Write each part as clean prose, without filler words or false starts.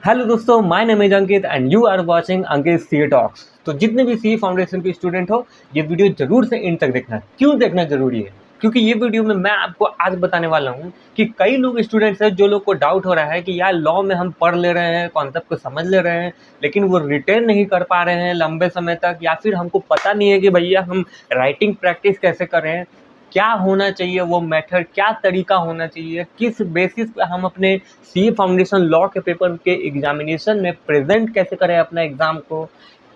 Hello दोस्तों, my name is Ankit and you are watching Ankit C talks. तो जितने भी सी फाउंडेशन के स्टूडेंट हो, ये वीडियो जरूर से एंड तक देखना। क्यों देखना जरूरी है? क्योंकि ये वीडियो में मैं आपको आज बताने वाला हूँ कि कई लोग स्टूडेंट्स हैं जो लोग को डाउट हो रहा है कि यार लॉ में हम पढ़ ले रहे हैं, कॉन्सेप्ट को समझ ले रहे हैं, लेकिन वो रिटेन नहीं कर पा रहे हैं लंबे समय तक, या फिर हमको पता नहीं है कि भैया हम राइटिंग प्रैक्टिस कैसे करें, क्या होना चाहिए वो मेथड, क्या तरीका होना चाहिए, किस बेसिस पे हम अपने सी फाउंडेशन लॉ के पेपर के एग्जामिनेशन में प्रेजेंट कैसे करें अपना एग्ज़ाम को,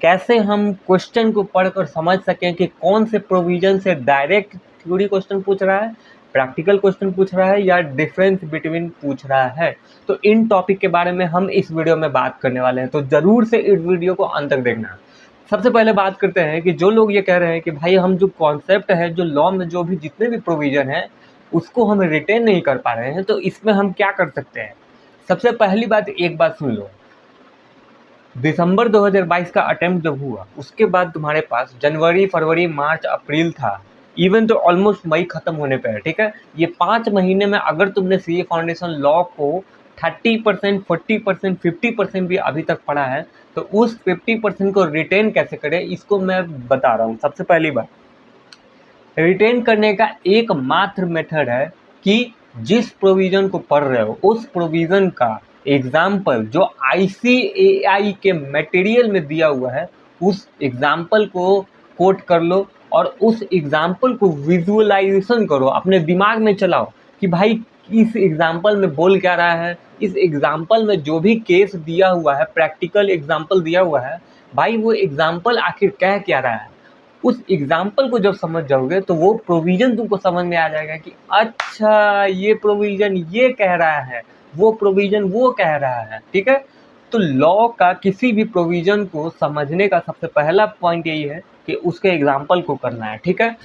कैसे हम क्वेश्चन को पढ़कर समझ सकें कि कौन से प्रोविज़न से डायरेक्ट थ्योरी क्वेश्चन पूछ रहा है, प्रैक्टिकल क्वेश्चन पूछ रहा है, या डिफरेंस बिटवीन पूछ रहा है। तो इन टॉपिक के बारे में हम इस वीडियो में बात करने वाले हैं, तो ज़रूर से इस वीडियो को अंत तक देखना। सबसे पहले बात करते हैं कि जो लोग ये कह रहे हैं कि भाई हम जो कॉन्सेप्ट है, जो लॉ में जो भी जितने भी प्रोविज़न है उसको हम रिटेन नहीं कर पा रहे हैं, तो इसमें हम क्या कर सकते हैं। सबसे पहली बात, एक बात सुन लो, दिसंबर 2022 का अटेम्प्ट जब हुआ उसके बाद तुम्हारे पास जनवरी, फरवरी, मार्च, अप्रैल था, इवन तो ऑलमोस्ट मई खत्म होने पे है। ठीक है, ये 5 महीने में अगर तुमने सी ए फाउंडेशन लॉ को 30%, 40%, 50% भी अभी तक पढ़ा है, तो उस 50% को रिटेन कैसे करें इसको मैं बता रहा हूँ। सबसे पहली बात, रिटेन करने का एकमात्र मेथड है कि जिस प्रोविज़न को पढ़ रहे हो उस प्रोविज़न का एग्जाम्पल जो ICAI के मटेरियल में दिया हुआ है, उस एग्जाम्पल को कोट कर लो और उस एग्जाम्पल को विजुअलाइजेशन करो, अपने दिमाग में चलाओ कि भाई इस एग्जाम्पल में बोल क्या रहा है, इस एग्जाम्पल में जो भी केस दिया हुआ है, प्रैक्टिकल एग्जाम्पल दिया हुआ है, भाई वो एग्जाम्पल आखिर कह क्या रहा है। उस एग्जाम्पल को जब समझ जाओगे तो वो प्रोविज़न तुमको समझ में आ जाएगा कि अच्छा ये प्रोविज़न ये कह रहा है, वो प्रोविज़न वो कह रहा है। ठीक है, तो लॉ का किसी भी प्रोविज़न को समझने का सबसे पहला पॉइंट यही है कि उसके एग्जाम्पल को करना है। ठीक है,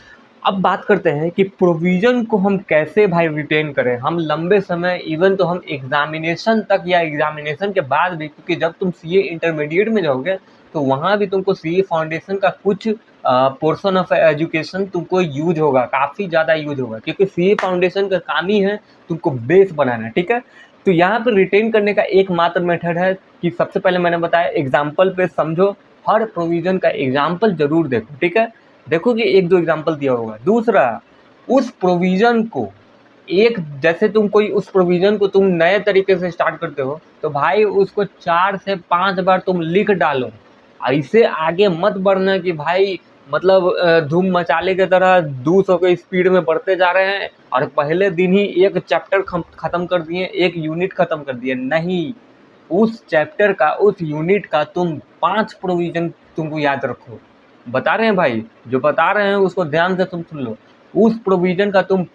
अब बात करते हैं कि प्रोविज़न को हम कैसे भाई रिटेन करें हम लंबे समय, इवन तो हम एग्जामिनेशन तक या एग्जामिनेशन के बाद भी, क्योंकि जब तुम सीए इंटरमीडिएट में जाओगे तो वहाँ भी तुमको सीए फाउंडेशन का कुछ पोर्शन ऑफ एजुकेशन तुमको यूज होगा, काफ़ी ज़्यादा यूज होगा, क्योंकि सीए फाउंडेशन का काम ही है तुमको बेस बनाना। ठीक है, तो यहाँ पर रिटेन करने का एकमात्र मेथड है कि सबसे पहले मैंने बताया एग्जाम्पल पे समझो, हर प्रोविज़न का एग्जाम्पल जरूर देखो। ठीक है, देखो कि एक दो एग्जाम्पल दिया होगा। दूसरा, उस प्रोविज़न को एक, जैसे तुम कोई उस प्रोविज़न को तुम नए तरीके से स्टार्ट करते हो तो भाई उसको 4 से 5 बार तुम लिख डालो। ऐसे आगे मत बढ़ना कि भाई मतलब धूम मचाले की तरह 200 के स्पीड में बढ़ते जा रहे हैं और पहले दिन ही एक चैप्टर ख़त्म कर दिए, एक यूनिट ख़त्म कर दिए। नहीं, उस चैप्टर का, उस यूनिट का तुम 5 प्रोविज़न तुमको याद रखो। बता रहे हैं भाई, जो बता रहे हैं उसको ध्यान से तुम सुन लो। उस प्रोविज़न का तुम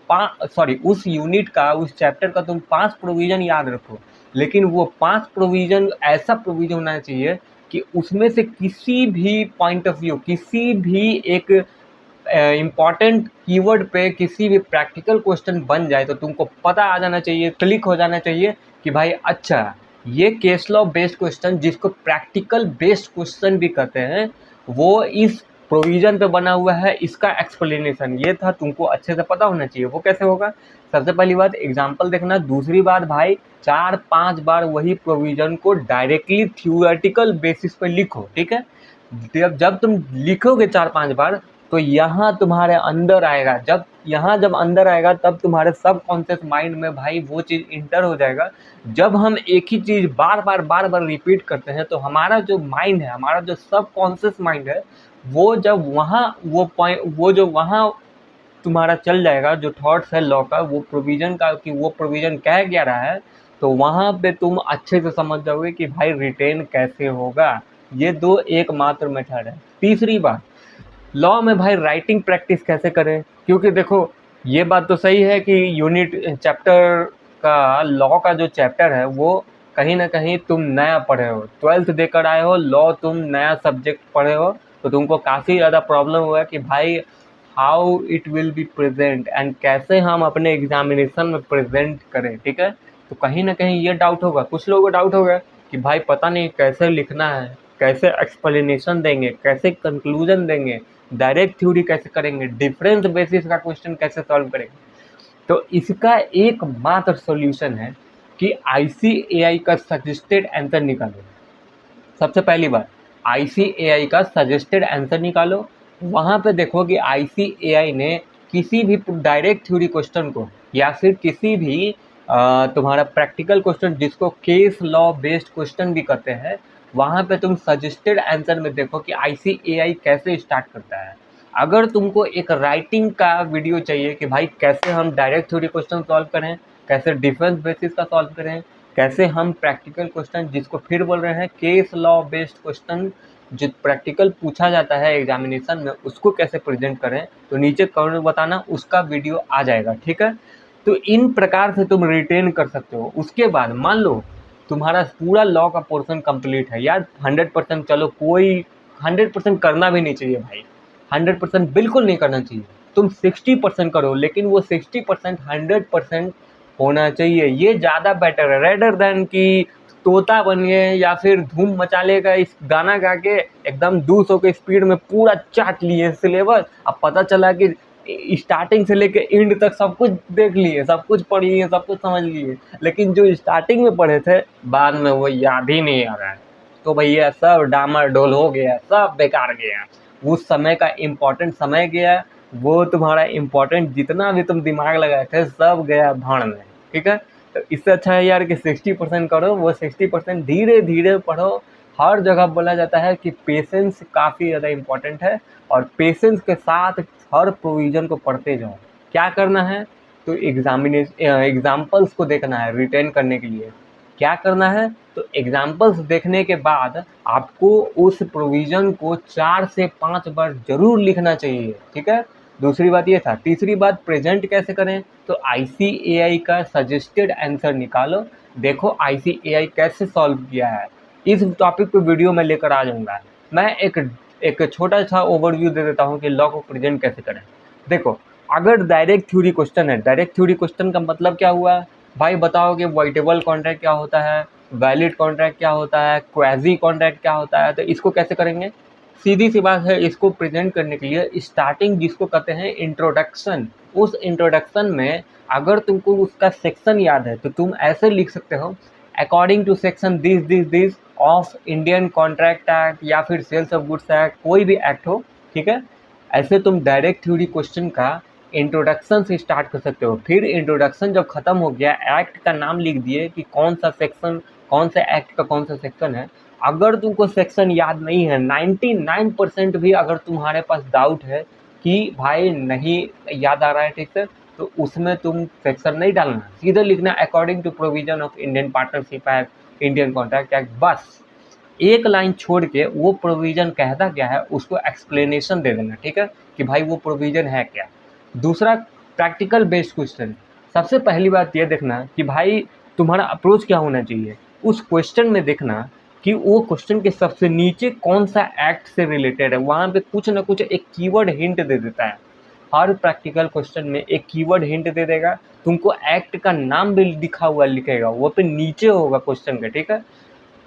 उस यूनिट का, उस चैप्टर का तुम 5 प्रोविज़न याद रखो, लेकिन वो 5 प्रोविज़न ऐसा प्रोविज़न होना चाहिए कि उसमें से किसी भी पॉइंट ऑफ व्यू, किसी भी एक इम्पॉर्टेंट कीवर्ड पे किसी भी प्रैक्टिकल क्वेश्चन बन जाए तो तुमको पता आ जाना चाहिए, क्लिक हो जाना चाहिए कि भाई अच्छा ये केस लॉ बेस्ड क्वेश्चन, जिसको प्रैक्टिकल बेस्ड क्वेश्चन भी कहते हैं, वो इस प्रोविज़न पे बना हुआ है, इसका एक्सप्लेनेशन ये था, तुमको अच्छे से पता होना चाहिए। वो कैसे होगा? सबसे पहली बात एग्जाम्पल देखना। दूसरी बात भाई 4-5 बार वही प्रोविज़न को डायरेक्टली थ्योरेटिकल बेसिस पे लिखो। ठीक है, जब तुम लिखोगे 4-5 बार तो यहाँ तुम्हारे अंदर आएगा, जब अंदर आएगा तब तुम्हारे सब कॉन्शियस माइंड में भाई वो चीज़ इंटर हो जाएगा। जब हम एक ही चीज़ बार बार रिपीट करते हैं तो हमारा जो माइंड है, हमारा जो सब कॉन्शियस माइंड है, वो जब वहाँ वो पॉइंट, वो जो वहाँ तुम्हारा चल जाएगा, जो थॉट्स है लॉ का, वो प्रोविज़न का, कि वो प्रोविज़न कह क्या रहा है, तो वहाँ पे तुम अच्छे से समझ जाओगे कि भाई रिटेन कैसे होगा। ये दो एकमात्र मेथड है। तीसरी बात, लॉ में भाई राइटिंग प्रैक्टिस कैसे करें, क्योंकि देखो ये बात तो सही है कि यूनिट चैप्टर का, लॉ का जो चैप्टर है वो कहीं ना कहीं तुम नया पढ़े हो, 12th देकर आए हो, लॉ तुम नया सब्जेक्ट पढ़े हो, तो तुमको काफ़ी ज़्यादा प्रॉब्लम हुआ है कि भाई how it will be present and कैसे हम अपने एग्जामिनेशन में प्रेजेंट करें। ठीक है, तो कहीं ना कहीं ये डाउट होगा, कुछ लोगों को डाउट होगा कि भाई पता नहीं कैसे लिखना है, कैसे एक्सप्लेनेशन देंगे, कैसे कंक्लूजन देंगे, डायरेक्ट थ्योरी कैसे करेंगे, डिफरेंस बेसिस का क्वेश्चन कैसे सॉल्व करेंगे। तो इसका एकमात्र सॉल्यूशन है कि ICAI का सजेस्टेड आंसर निकालो। सबसे पहली बात, ICAI का सजेस्टेड आंसर निकालो। वहाँ पे देखो कि ICAI ने किसी भी डायरेक्ट थ्योरी क्वेश्चन को या फिर किसी भी तुम्हारा प्रैक्टिकल क्वेश्चन जिसको केस लॉ बेस्ड क्वेश्चन भी कहते हैं, वहाँ पे तुम सजेस्टेड आंसर में देखो कि ICAI कैसे स्टार्ट करता है। अगर तुमको एक राइटिंग का वीडियो चाहिए कि भाई कैसे हम डायरेक्ट थ्योरी क्वेश्चन सॉल्व करें, कैसे डिफरेंस बेसिस का सॉल्व करें, कैसे हम प्रैक्टिकल क्वेश्चन जिसको फिर बोल रहे हैं केस लॉ बेस्ड क्वेश्चन जो प्रैक्टिकल पूछा जाता है एग्जामिनेशन में, उसको कैसे प्रेजेंट करें, तो नीचे कमेंट में बताना, उसका वीडियो आ जाएगा। ठीक है, तो इन प्रकार से तुम रिटेन कर सकते हो। उसके बाद मान लो तुम्हारा पूरा लॉ का पोर्शन कंप्लीट है यार, 100%, चलो कोई 100% करना भी नहीं चाहिए भाई, 100% बिल्कुल नहीं करना चाहिए। तुम 60% करो, लेकिन वो 60% 100% होना चाहिए। ये ज़्यादा बेटर है रेदर देन कि तोता बनिए या फिर धूम मचा लेगा इस गाना गा के एकदम 200 के स्पीड में पूरा चाट लिए सिलेबस। अब पता चला कि स्टार्टिंग से लेके एंड तक सब कुछ देख लिए, सब कुछ पढ़ लिए, सब कुछ समझ लिए, लेकिन जो स्टार्टिंग में पढ़े थे बाद में वो याद ही नहीं आ रहा है। तो भैया सब डामाडोल हो गया, सब बेकार गया। उस समय का इम्पोर्टेंट समय गया, वो तुम्हारा इम्पोर्टेंट जितना भी तुम दिमाग लगाए थे सब गया भाड़ में। ठीक है, तो इससे अच्छा है यार कि 60% करो, वो 60% धीरे धीरे पढ़ो। हर जगह बोला जाता है कि पेशेंस काफ़ी ज़्यादा इम्पोर्टेंट है, और पेशेंस के साथ हर प्रोविज़न को पढ़ते जाओ। क्या करना है, तो एग्जाम्पल्स को देखना है रिटेन करने के लिए। क्या करना है, तो एग्जाम्पल्स देखने के बाद आपको उस प्रोविज़न को 4 से 5 बार ज़रूर लिखना चाहिए। ठीक है, दूसरी बात ये था। तीसरी बात, प्रेजेंट कैसे करें, तो ICAI का सजेस्टेड आंसर निकालो, देखो ICAI कैसे सॉल्व किया है। इस टॉपिक पे वीडियो में लेकर आ जाऊँगा। मैं एक छोटा सा ओवरव्यू दे देता हूँ कि लॉ को प्रेजेंट कैसे करें। देखो, अगर डायरेक्ट थ्योरी क्वेश्चन है, डायरेक्ट थ्योरी क्वेश्चन का मतलब क्या हुआ भाई, बताओ कि वॉइडेबल कॉन्ट्रैक्ट क्या होता है, वैलिड कॉन्ट्रैक्ट क्या होता है, क्वाजी कॉन्ट्रैक्ट क्या होता है। तो इसको कैसे करेंगे, सीधी सी बात है, इसको प्रेजेंट करने के लिए स्टार्टिंग जिसको कहते हैं इंट्रोडक्शन, उस इंट्रोडक्शन में अगर तुमको उसका सेक्शन याद है तो तुम ऐसे लिख सकते हो, according to section this this this of Indian contract act या फिर सेल्स ऑफ गुड्स एक्ट, कोई भी एक्ट हो। ठीक है, ऐसे तुम डायरेक्ट थ्योरी क्वेश्चन का इंट्रोडक्शन से स्टार्ट कर सकते हो। फिर इंट्रोडक्शन जब खत्म हो गया, एक्ट का नाम लिख दिए कि कौन सा सेक्शन, कौन सा एक्ट का कौन सा सेक्शन है। अगर तुमको सेक्शन याद नहीं है, 99% भी अगर तुम्हारे पास डाउट है कि भाई नहीं याद आ रहा है ठीक से, तो उसमें तुम सेक्शन नहीं डालना, सीधे लिखना according to provision of Indian partnership act, Indian contract act, बस एक लाइन छोड़ के वो प्रोविजन कहता क्या है उसको एक्सप्लेनेशन दे देना। ठीक है, कि भाई वो प्रोविजन है क्या। दूसरा, प्रैक्टिकल बेस्ड क्वेश्चन। सबसे पहली बात ये देखना कि भाई तुम्हारा अप्रोच क्या होना चाहिए। उस क्वेश्चन में देखना कि वो क्वेश्चन के सबसे नीचे कौन सा एक्ट से रिलेटेड है, वहाँ पे कुछ ना कुछ एक कीवर्ड हिंट दे देता है। हर प्रैक्टिकल क्वेश्चन में एक कीवर्ड हिंट दे देगा, तुमको एक्ट का नाम भी लिखा हुआ लिखेगा, वो पे नीचे होगा क्वेश्चन के। ठीक है,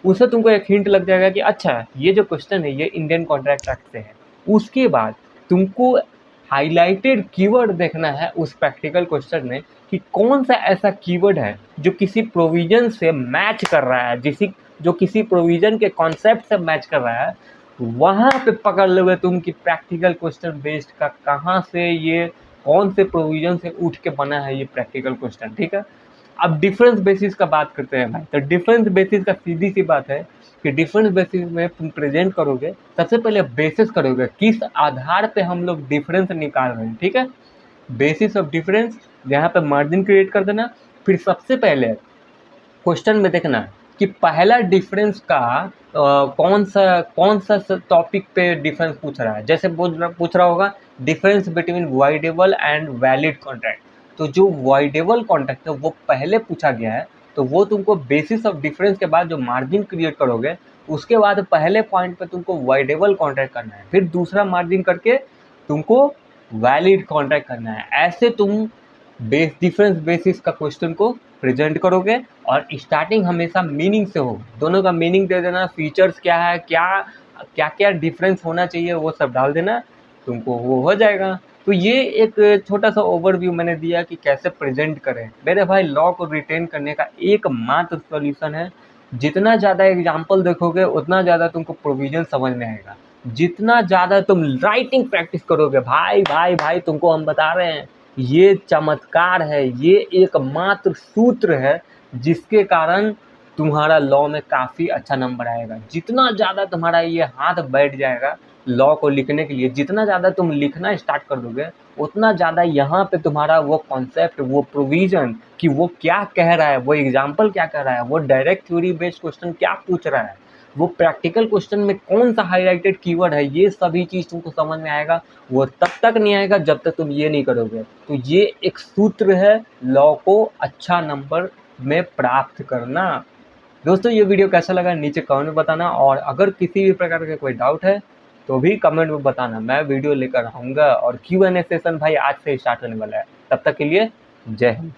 उससे तुमको एक हिंट लग जाएगा कि अच्छा ये जो क्वेश्चन है ये इंडियन कॉन्ट्रैक्ट एक्ट से है। उसके बाद तुमको हाईलाइटेड कीवर्ड देखना है उस प्रैक्टिकल क्वेश्चन में कि कौन सा ऐसा कीवर्ड है जो किसी प्रोविजन से मैच कर रहा है, जो किसी प्रोविजन के कॉन्सेप्ट से मैच कर रहा है। वहाँ पे पकड़ लोगे तुम कि प्रैक्टिकल क्वेश्चन बेस्ड का कहाँ से, ये कौन से प्रोविजन से उठ के बना है ये प्रैक्टिकल क्वेश्चन। ठीक है, अब डिफरेंस बेसिस का बात करते हैं भाई। तो डिफरेंस बेसिस का सीधी सी बात है कि डिफरेंस बेसिस में तुम प्रेजेंट करोगे, सबसे पहले बेसिस करोगे किस आधार पे हम लोग डिफरेंस निकाल रहे हैं। ठीक है, बेसिस ऑफ डिफरेंस, यहाँ पे मार्जिन क्रिएट कर देना। फिर सबसे पहले क्वेश्चन में देखना कि पहला डिफरेंस का कौन सा टॉपिक पे डिफरेंस पूछ रहा है। जैसे पूछ रहा होगा difference between voidable and valid contract, तो जो वॉइडेबल कॉन्ट्रैक्ट है वो पहले पूछा गया है, तो वो तुमको बेसिस ऑफ डिफरेंस के बाद जो मार्जिन क्रिएट करोगे उसके बाद पहले पॉइंट पे तुमको वॉइडेबल कॉन्ट्रैक्ट करना है, फिर दूसरा मार्जिन करके तुमको वैलिड कॉन्ट्रैक्ट करना है। ऐसे तुम डिफरेंस बेसिस का क्वेश्चन को प्रेजेंट करोगे, और स्टार्टिंग हमेशा मीनिंग से हो, दोनों का मीनिंग दे देना, फीचर्स क्या है, क्या क्या क्या डिफरेंस होना चाहिए वो सब डाल देना, तुमको वो हो जाएगा। तो ये एक छोटा सा ओवरव्यू मैंने दिया कि कैसे प्रेजेंट करें। मेरे भाई लॉ को रिटेन करने का एकमात्र सॉल्यूशन है, जितना ज़्यादा एग्जाम्पल देखोगे उतना ज़्यादा तुमको प्रोविजन समझ में आएगा। जितना ज़्यादा तुम राइटिंग प्रैक्टिस करोगे भाई भाई भाई, तुमको हम बता रहे हैं ये चमत्कार है, ये एकमात्र सूत्र है जिसके कारण तुम्हारा लॉ में काफ़ी अच्छा नंबर आएगा। जितना ज़्यादा तुम्हारा ये हाथ बैठ जाएगा लॉ को लिखने के लिए, जितना ज़्यादा तुम लिखना स्टार्ट कर दोगे उतना ज़्यादा यहाँ पे तुम्हारा वो कॉन्सेप्ट, वो प्रोविज़न कि वो क्या कह रहा है, वो एग्जाम्पल क्या कह रहा है, वो डायरेक्ट थ्योरी बेस्ड क्वेश्चन क्या पूछ रहा है, वो प्रैक्टिकल क्वेश्चन में कौन सा हाईलाइटेड कीवर्ड है, ये सभी चीज़ तुमको समझ में आएगा। वो तब तक नहीं आएगा जब तक तुम ये नहीं करोगे। तो ये एक सूत्र है लॉ को अच्छा नंबर में प्राप्त करना। दोस्तों ये वीडियो कैसा लगा नीचे कमेंट में बताना, और अगर किसी भी प्रकार का कोई डाउट है तो भी कमेंट में बताना, मैं वीडियो लेकर आऊँगा। और Q&A सेशन भाई आज से स्टार्ट होने वाला है। तब तक के लिए जय हिंद।